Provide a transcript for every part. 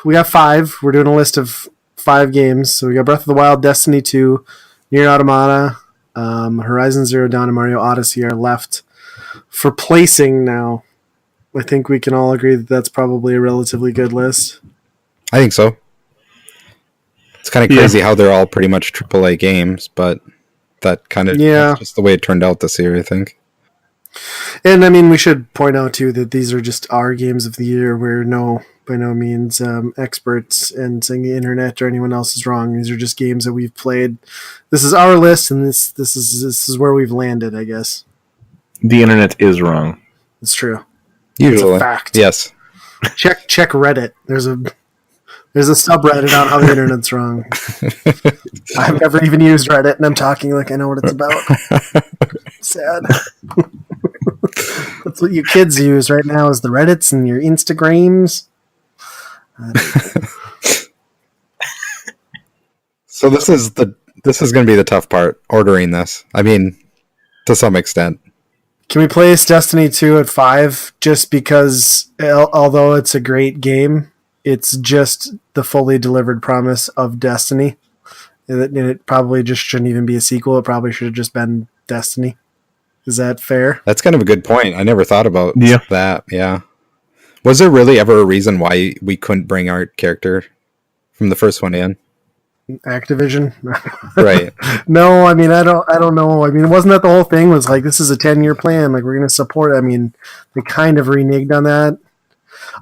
we got 5. We're doing a list of 5 games. So we got Breath of the Wild, Destiny 2, Nier Automata, Horizon Zero Dawn, and Mario Odyssey are left for placing now. I think we can all agree that that's probably a relatively good list. I think so. It's kind of crazy how they're all pretty much AAA games, but that kind of that's just the way it turned out this year, I think. And I mean, we should point out too that these are just our games of the year. We're by no means experts in saying the internet or anyone else is wrong. These are just games that we've played. This is our list, and this is where we've landed, I guess. The internet is wrong. It's true. Usually, it's a fact. Yes. Check Reddit. There's a subreddit on how the internet's wrong. I've never even used Reddit, and I'm talking like I know what it's about. Sad. That's what you kids use right now is the Reddits and your Instagrams. So this is going to be the tough part, ordering this. I mean, to some extent. Can we place Destiny 2 at 5 just because, although it's a great game, it's just the fully delivered promise of Destiny? And it probably just shouldn't even be a sequel. It probably should have just been Destiny. Is that fair? That's kind of a good point. I never thought about that. Yeah. Was there really ever a reason why we couldn't bring our character from the first one in? Activision? Right. No, I mean, I don't know. I mean, wasn't that the whole thing was like, this is a 10-year plan. Like, we're going to support it. I mean, they kind of reneged on that.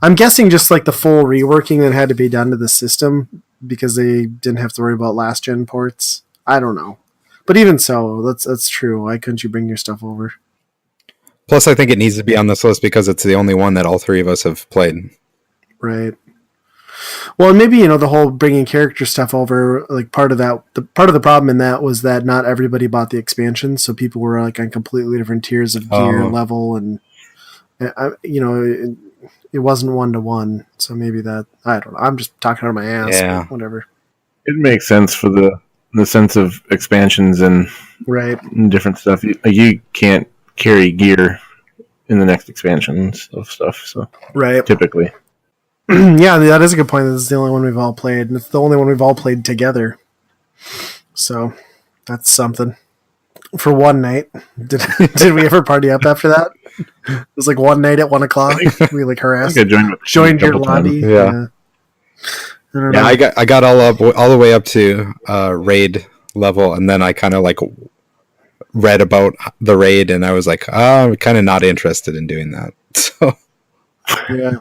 I'm guessing just like the full reworking that had to be done to the system because they didn't have to worry about last gen ports. I don't know. But even so, that's true. Why couldn't you bring your stuff over? Plus, I think it needs to be on this list because it's the only one that all 3 of us have played. Right. Well, maybe, the whole bringing character stuff over, like part of the problem in that was that not everybody bought the expansion, so people were like on completely different tiers of gear level, and it wasn't 1-to-1. So maybe that, I don't know. I'm just talking out of my ass. Yeah. Whatever. It makes sense for the sense of expansions and different stuff. You can't carry gear in the next expansions of stuff. So typically. Yeah, that is a good point. This is the only one we've all played, and it's the only one we've all played together. So that's something. For one night, did we ever party up after that? It was like one night at 1:00. We like harassed. Joined your lobby. Yeah. I got all the way up to raid level, and then I kind of like read about the raid, and I was like, I'm kind of not interested in doing that. So yeah.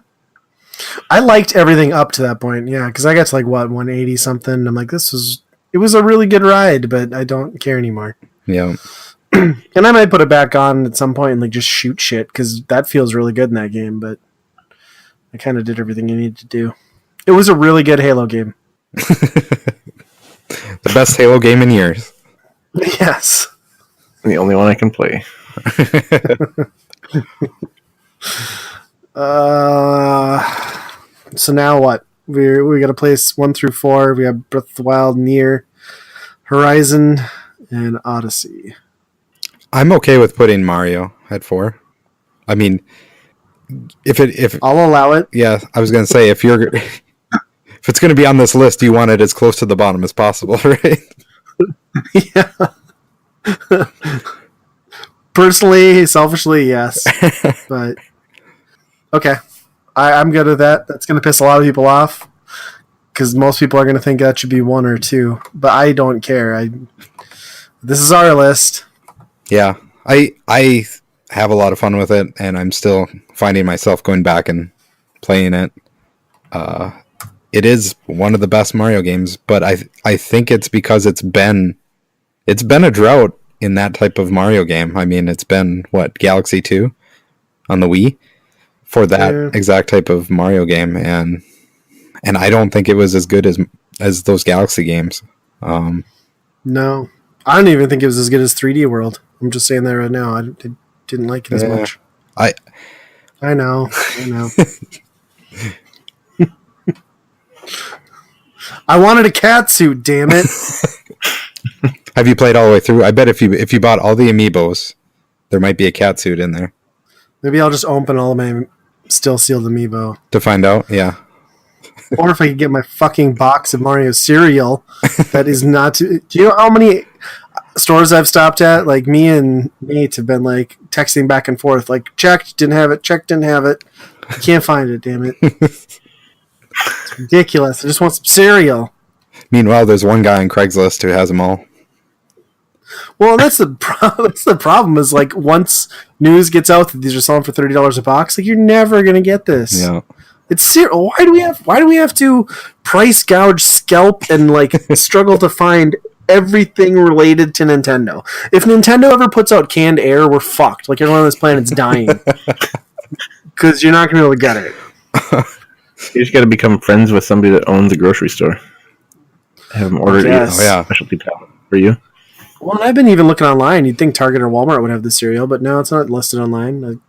I liked everything up to that point, because I got to 180 something. I'm like, it was a really good ride, but I don't care anymore. Yeah. And I might put it back on at some point and just shoot shit, because that feels really good in that game, but I kind of did everything I needed to do. It was a really good Halo game. The best Halo game in years. Yes. The only one I can play. So now what? We got to place 1 through 4. We have Breath of the Wild, Nier, Horizon, and Odyssey. I'm okay with putting Mario at 4. I mean, if I'll allow it. Yeah, I was gonna say if it's gonna be on this list, you want it as close to the bottom as possible, right? Yeah. Personally, selfishly, yes, but okay. I'm good with that. That's going to piss a lot of people off because most people are going to think that should be 1 or 2, but I don't care. This is our list. Yeah, I have a lot of fun with it, and I'm still finding myself going back and playing it. It is one of the best Mario games, but I think it's because it's been a drought in that type of Mario game. I mean, it's been Galaxy 2 on the Wii for that exact type of Mario game, and I don't think it was as good as those Galaxy games. No, I don't even think it was as good as 3D World. I'm just saying that right now. I didn't like it as much. I know. I wanted a cat suit, damn it. Have you played all the way through? I bet if you bought all the amiibos, there might be a cat suit in there. Maybe I'll just open all of my still sealed amiibo to find out. Yeah. Or if I could get my fucking box of Mario cereal, that is not. Do you know how many stores I've stopped at? Like me and Nate have been like texting back and forth, like checked, didn't have it, checked, didn't have it. I can't find it. Damn it! It's ridiculous. I just want some cereal. Meanwhile, there's one guy on Craigslist who has them all. Well, that's the problem. Is like once news gets out that these are selling for $30 a box, like you're never gonna get this. Yeah. It's why do we have to price gouge, scalp, and like struggle to find everything related to Nintendo? If Nintendo ever puts out canned air, we're fucked. Like everyone on this planet's dying because you're not gonna be able to get it. You just got to become friends with somebody that owns a grocery store. Have them order a specialty pallet for you. Well, and I've been even looking online. You'd think Target or Walmart would have the cereal, but no, it's not listed online.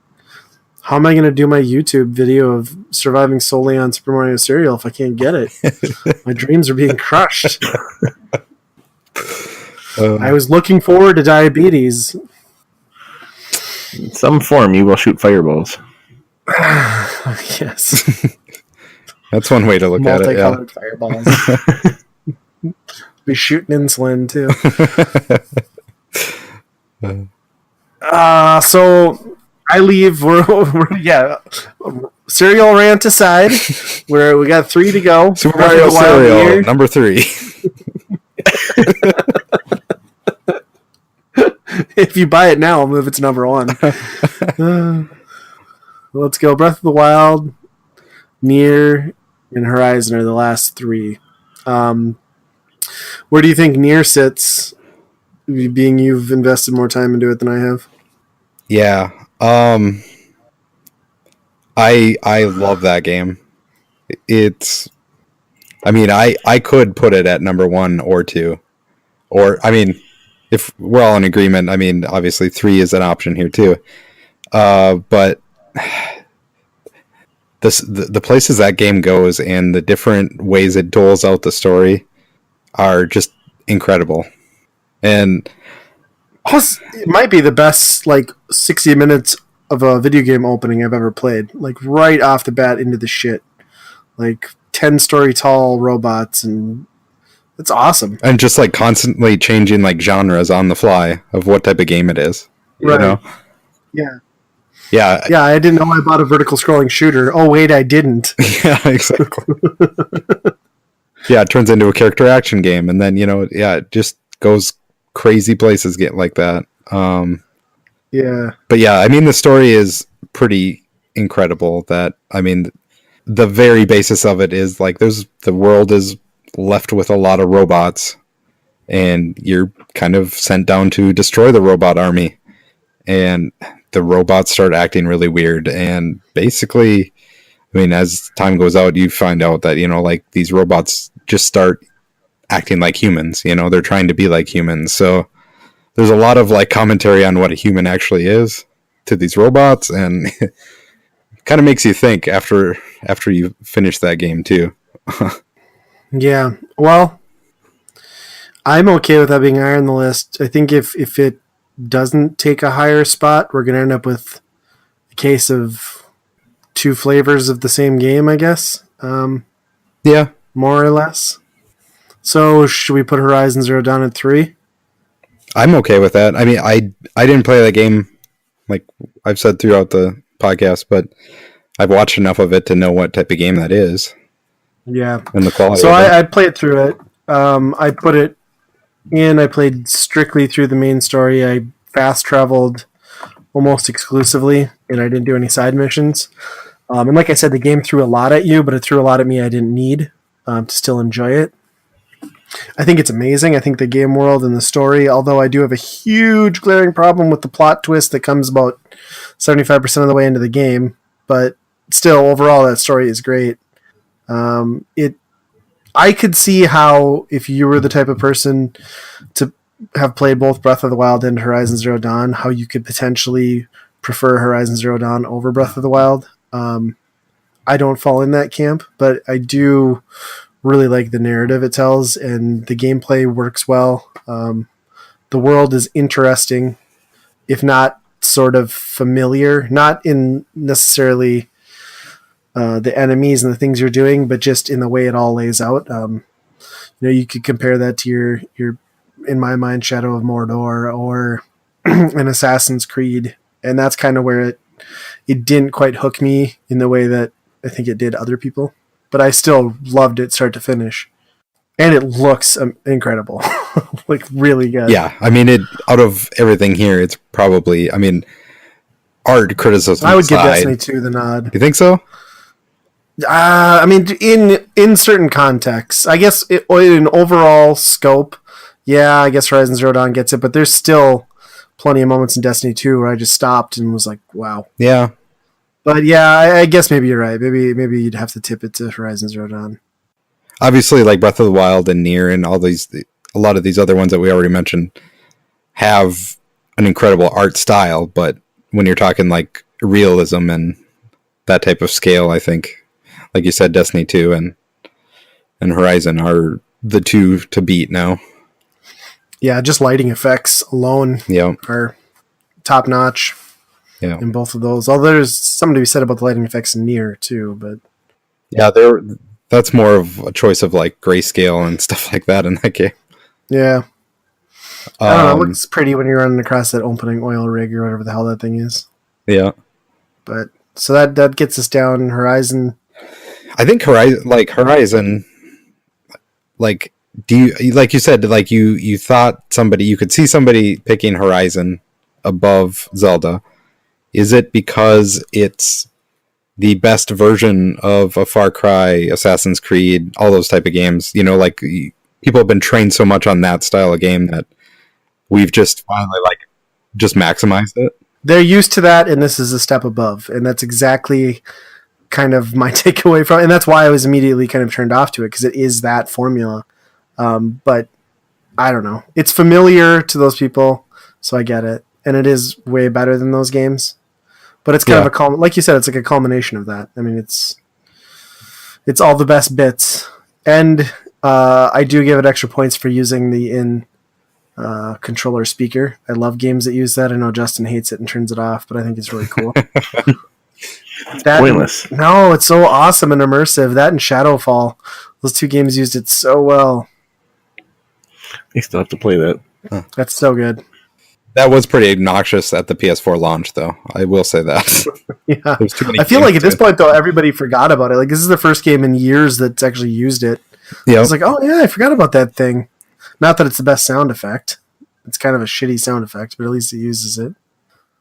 How am I going to do my YouTube video of surviving solely on Super Mario cereal if I can't get it? My dreams are being crushed. I was looking forward to diabetes. In some form, you will shoot fireballs. Yes. That's one way to look at it. Multicolored fireballs. Be shooting insulin too. So I leave. We're cereal rant aside. We got 3 to go. Super Mario cereal number 3. If you buy it now, I'll move it to number 1. Let's go. Breath of the Wild, Nier, and Horizon are the last 3. Where do you think Nier sits, being you've invested more time into it than I have? Yeah. I love that game. I could put it at number 1 or 2. Or, if we're all in agreement, obviously 3 is an option here too. But the places that game goes and the different ways it doles out the story are just incredible. And plus, it might be the best 60 minutes of a video game opening I've ever played. Like right off the bat into the shit. 10-story tall robots, and it's awesome. And just constantly changing genres on the fly of what type of game it is. Right. You know? Yeah. Yeah. Yeah, I didn't know I bought a vertical scrolling shooter. Oh wait, I didn't. Yeah, exactly. Yeah, it turns into a character action game, and then it just goes crazy places get like that. Yeah. But yeah, the story is pretty incredible. That the very basis of it is the world is left with a lot of robots, and you're kind of sent down to destroy the robot army, and the robots start acting really weird, and basically, as time goes out, you find out that these robots just start acting like humans. They're trying to be like humans. So there's a lot of commentary on what a human actually is to these robots, and it kind of makes you think after you finish that game too. Yeah. Well, I'm okay with that being higher on the list. I think if it doesn't take a higher spot, we're going to end up with a case of 2 flavors of the same game, I guess. Yeah. More or less. So should we put Horizon Zero Dawn at 3? I'm okay with that. I didn't play that game, like I've said throughout the podcast, but I've watched enough of it to know what type of game that is. Yeah. And the quality. So I played through it. I put it in. I played strictly through the main story. I fast traveled almost exclusively, and I didn't do any side missions. And like I said, the game threw a lot at you, but it threw a lot at me I didn't need to still enjoy it. I think it's amazing. I think the game world and the story, although I do have a huge glaring problem with the plot twist that comes about 75% of the way into the game, but still, overall, that story is great. I could see how, if you were the type of person to have played both Breath of the Wild and Horizon Zero Dawn, how you could potentially prefer Horizon Zero Dawn over Breath of the Wild. I don't fall in that camp, but I do really like the narrative it tells, and the gameplay works well. The world is interesting, if not sort of familiar, not in necessarily the enemies and the things you're doing, but just in the way it all lays out. You could compare that to your in my mind, Shadow of Mordor or an Assassin's Creed, and that's kind of where it didn't quite hook me in the way that I think it did other people, but I still loved it start to finish, and it looks incredible, like really good. Yeah, I mean, out of everything here, it's probably, I mean, art criticism. I would give Destiny 2 the nod. You think so? I mean, in certain contexts, I guess in overall scope, yeah, I guess Horizon Zero Dawn gets it, but there's still plenty of moments in Destiny 2 where I just stopped and was like, wow. Yeah. But yeah, I guess maybe you're right. Maybe you'd have to tip it to Horizon Zero Dawn. Obviously, like Breath of the Wild and Nier and a lot of these other ones that we already mentioned have an incredible art style, but when you're talking like realism and that type of scale, I think, like you said, Destiny 2 and Horizon are the two to beat now. Yeah, just lighting effects alone are top notch in both of those. Although there's something to be said about the lighting effects in Nier too, but yeah, that's more of a choice of like grayscale and stuff like that in that game. Yeah. I don't know, it looks pretty when you're running across that opening oil rig or whatever the hell that thing is. Yeah. But so that gets us down Horizon. I think Horizon, like, do you, like you said, like you thought you could see somebody picking Horizon above Zelda. Is it because it's the best version of a Far Cry, Assassin's Creed, all those type of games? You know, like people have been trained so much on that style of game that we've just finally just maximized it. They're used to that, and this is a step above, and that's exactly kind of my takeaway from it. And that's why I was immediately kind of turned off to it, because it is that formula. But I don't know. It's familiar to those people, so I get it. And it is way better than those games. But it's kind of like you said, it's like a culmination of that. I mean, it's all the best bits. And I do give it extra points for using the controller speaker. I love games that use that. I know Justin hates it and turns it off, but I think it's really cool. Pointless. No, it's so awesome and immersive. That and Shadowfall, those two games used it so well. I still have to play that. That's so good. That was pretty obnoxious at the PS4 launch, though. I will say that. Yeah, I feel like at this point, though, everybody forgot about it. Like, this is the first game in years that's actually used it. Yeah, I was like, oh yeah, I forgot about that thing. Not that it's the best sound effect. It's kind of a shitty sound effect, but at least it uses it.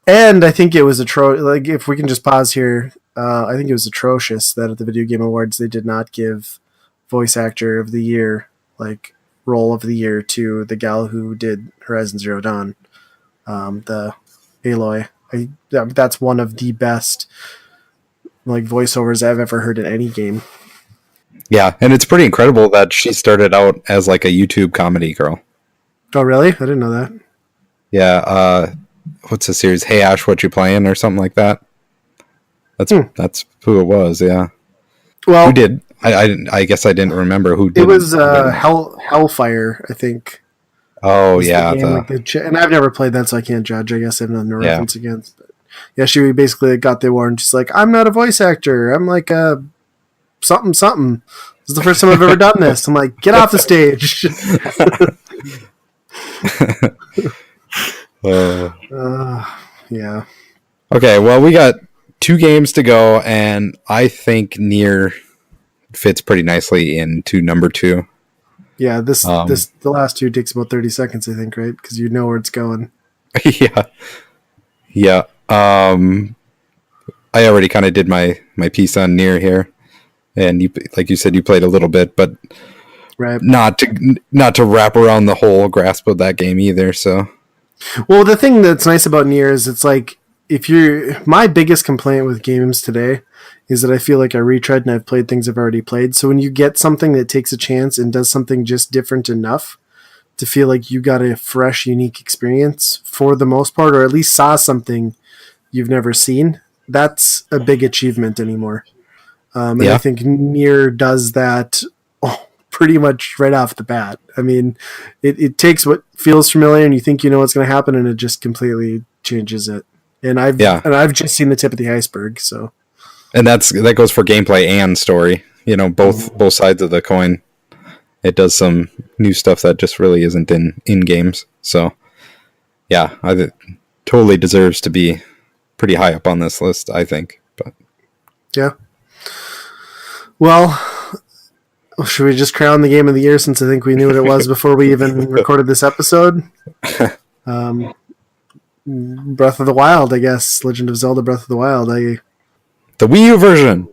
And I think it was like, if we can just pause here, I think it was atrocious that at the Video Game Awards they did not give Voice Actor of the Year, like Role of the Year, to the gal who did Horizon Zero Dawn, the Aloy. That's one of the best like voiceovers I've ever heard in any game. Yeah, and it's pretty incredible that she started out as like a YouTube comedy girl. Oh, really? I didn't know that. Yeah, what's the series? Hey Ash, what you playing, or something like that. That's who it was. Yeah. Well, who did? I guess I didn't remember who did. It was Hellfire, I think. Oh yeah, and I've never played that, so I can't judge. I guess I have nothing to reference against. But yeah, she basically got the award, and she's like, "I'm not a voice actor. I'm like a something. This is the first time I've ever done this." I'm like, "Get off the stage." Yeah. Okay, well, we got 2 games to go, and I think Nier fits pretty nicely into number 2. Yeah, the last 2 takes about 30 seconds, I think, right? Because you know where it's going. Yeah. I already kind of did my piece on Nier here, and you, like you said, you played a little bit, but right, not to wrap around the whole grasp of that game either. So, well, the thing that's nice about Nier is it's like, my biggest complaint with games today is that I feel like I retread and I've played things I've already played. So when you get something that takes a chance and does something just different enough to feel like you got a fresh, unique experience for the most part, or at least saw something you've never seen, that's a big achievement anymore. And I think Nier does that pretty much right off the bat. I mean, it takes what feels familiar and you think you know what's going to happen, and it just completely changes it. And I've just seen the tip of the iceberg. So And that goes for gameplay and story. Both sides of the coin. It does some new stuff that just really isn't in games. So, yeah, it totally deserves to be pretty high up on this list, I think. But yeah. Well, should we just crown the game of the year, since I think we knew what it was before we even recorded this episode? Breath of the Wild, I guess. Legend of Zelda Breath of the Wild. The Wii U version.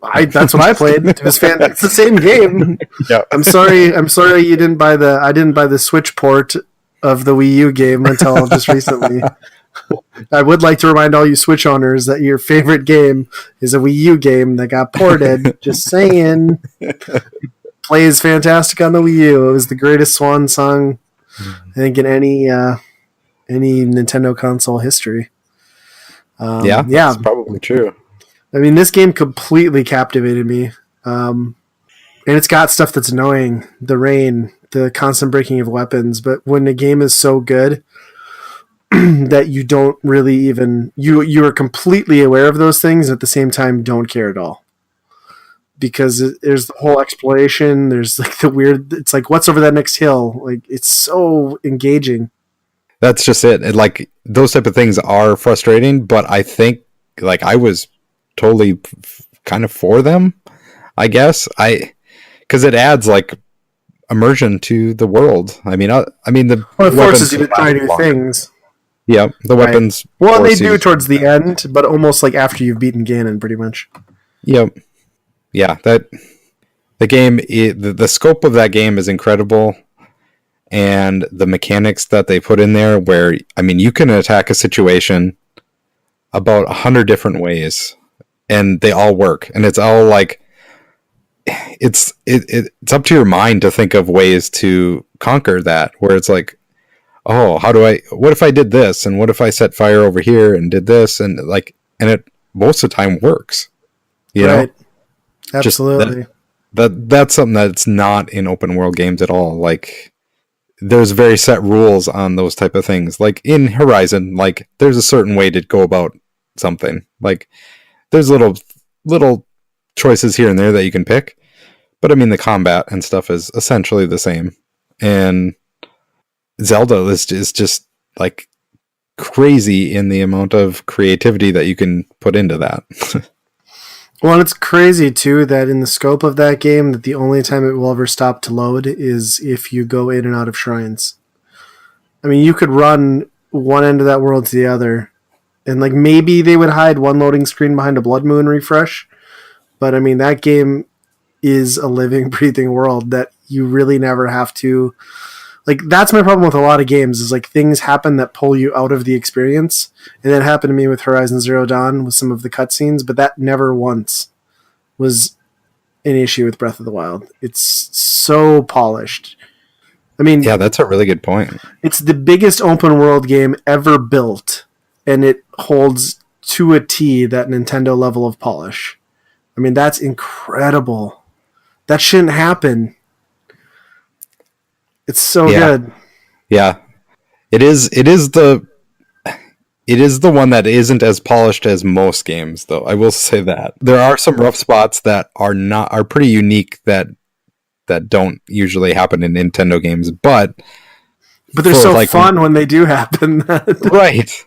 That's what I played. It was it's the same game. Yeah. I'm sorry you didn't buy I didn't buy the Switch port of the Wii U game until just recently. I would like to remind all you Switch owners that your favorite game is a Wii U game that got ported. Just saying. It plays fantastic on the Wii U. It was the greatest swan song, I think, in any Nintendo console history. That's probably true. I mean, this game completely captivated me. And it's got stuff that's annoying. The rain, the constant breaking of weapons. But when a game is so good that you don't really even... You are completely aware of those things and at the same time don't care at all. Because there's the whole exploration. There's like the weird... It's like, what's over that next hill? Like, it's so engaging. That's just it. Like, those type of things are frustrating, but I think, like, I was totally kind of for them, I guess. Because it adds, like, immersion to the world. I mean, it forces you to try new things. Yeah, the weapons. Well, they do towards the end, but almost like after you've beaten Ganon, pretty much. Yep. Yeah, the game, the scope of that game is incredible. And the mechanics that they put in there where, I mean, you can attack a situation about 100 different ways and they all work. And it's all like, it's up to your mind to think of ways to conquer that, where it's like, oh, what if I did this? And what if I set fire over here and did this? And like, and it most of the time works, you know? Absolutely. That's something that's not in open world games at all. Like, there's very set rules on those type of things. Like in Horizon, like there's a certain way to go about something. Like there's little choices here and there that you can pick. But I mean, the combat and stuff is essentially the same. And Zelda is just like crazy in the amount of creativity that you can put into that. Well, and it's crazy, too, that in the scope of that game, that the only time it will ever stop to load is if you go in and out of shrines. I mean, you could run one end of that world to the other, and like maybe they would hide one loading screen behind a Blood Moon refresh, but I mean, that game is a living, breathing world that you really never have to... Like, that's my problem with a lot of games, is like things happen that pull you out of the experience. And that happened to me with Horizon Zero Dawn with some of the cutscenes, but that never once was an issue with Breath of the Wild. It's so polished. I mean... Yeah, that's a really good point. It's the biggest open world game ever built, and it holds to a T that Nintendo level of polish. I mean, that's incredible. That shouldn't happen. It's so good. Yeah. It is the one that isn't as polished as most games, though. I will say that. There are some rough spots that are pretty unique that don't usually happen in Nintendo games, but they're so like, fun when they do happen. Right.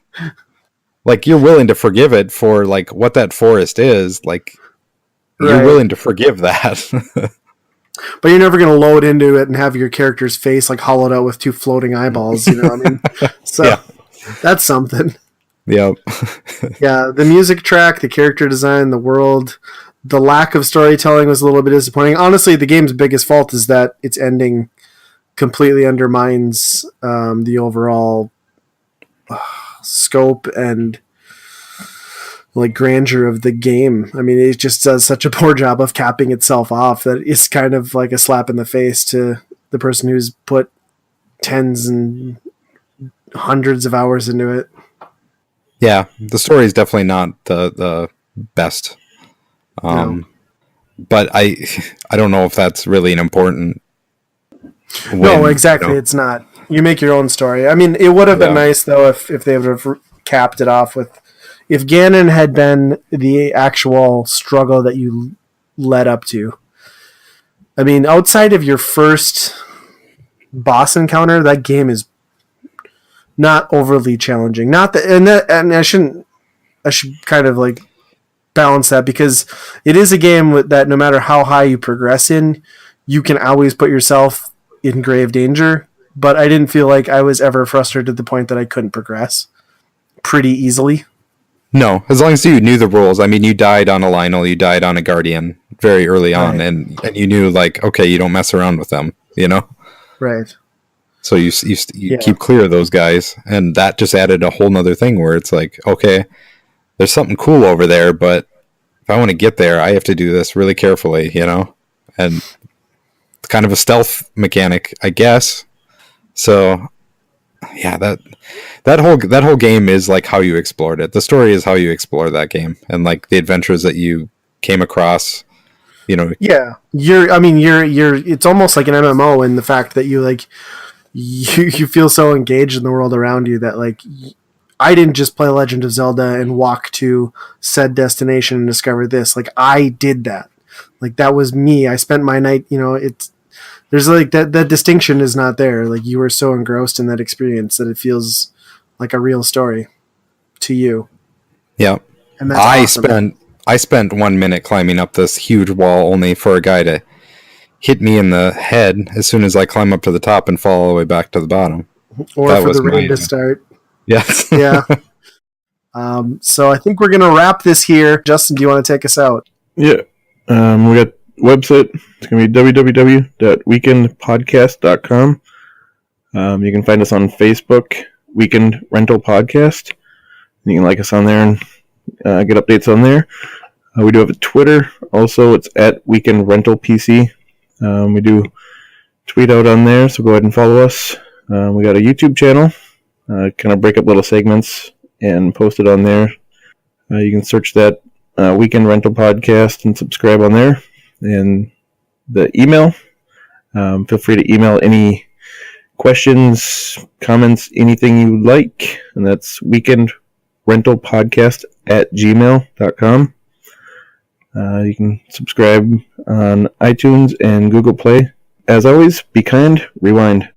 Like, you're willing to forgive it for like what that forest is. Like, you're willing to forgive that. But you're never going to load into it and have your character's face like hollowed out with two floating eyeballs, you know what I mean? So that's something. Yep. Yeah, the music track, the character design, the world, the lack of storytelling was a little bit disappointing. Honestly, the game's biggest fault is that its ending completely undermines the overall scope and like grandeur of the game. I mean, it just does such a poor job of capping itself off that it's kind of like a slap in the face to the person who's put tens and hundreds of hours into it. Yeah, the story is definitely not the best. No. But I don't know if that's really an important No, exactly. You know? It's not. You make your own story. I mean, it would have been nice though if they would have capped it off with, if Ganon had been the actual struggle that you led up to, I mean, outside of your first boss encounter, that game is not overly challenging. Not that, and I should kind of like balance that, because it is a game that no matter how high you progress in, you can always put yourself in grave danger. But I didn't feel like I was ever frustrated to the point that I couldn't progress pretty easily. No, as long as you knew the rules. I mean, you died on a Lionel, you died on a Guardian very early on, and you knew, like, okay, you don't mess around with them, you know? Right. So you keep clear of those guys, and that just added a whole nother thing where it's like, okay, there's something cool over there, but if I want to get there, I have to do this really carefully, you know? And it's kind of a stealth mechanic, I guess. So yeah, that whole game is like how you explored it. The story is how you explore that game, and like the adventures that you came across, you know. Yeah, you're it's almost like an MMO in the fact that you feel so engaged in the world around you that, like, I didn't just play Legend of Zelda and walk to said destination and discover this. Like, I did that. Like, that was me. I spent my night, you know, there's like that distinction is not there. Like, you were so engrossed in that experience that it feels like a real story to you. Yeah. And that's awesome. I spent 1 minute climbing up this huge wall only for a guy to hit me in the head as soon as I climb up to the top and fall all the way back to the bottom. Or that for the rain to start. Yes. Yeah. So I think we're going to wrap this here. Justin, do you want to take us out? Yeah. We got website. It's going to be www.weekendpodcast.com. You can find us on Facebook, Weekend Rental Podcast. You can like us on there and get updates on there. We do have a Twitter. Also, it's at Weekend Rental PC. We do tweet out on there, so go ahead and follow us. We got a YouTube channel. Kind of break up little segments and post it on there. You can search that Weekend Rental Podcast and subscribe on there. And the email, feel free to email any questions, comments, anything you like, and that's weekendrentalpodcast@gmail.com. You can subscribe on iTunes and Google Play. As always, be kind, rewind.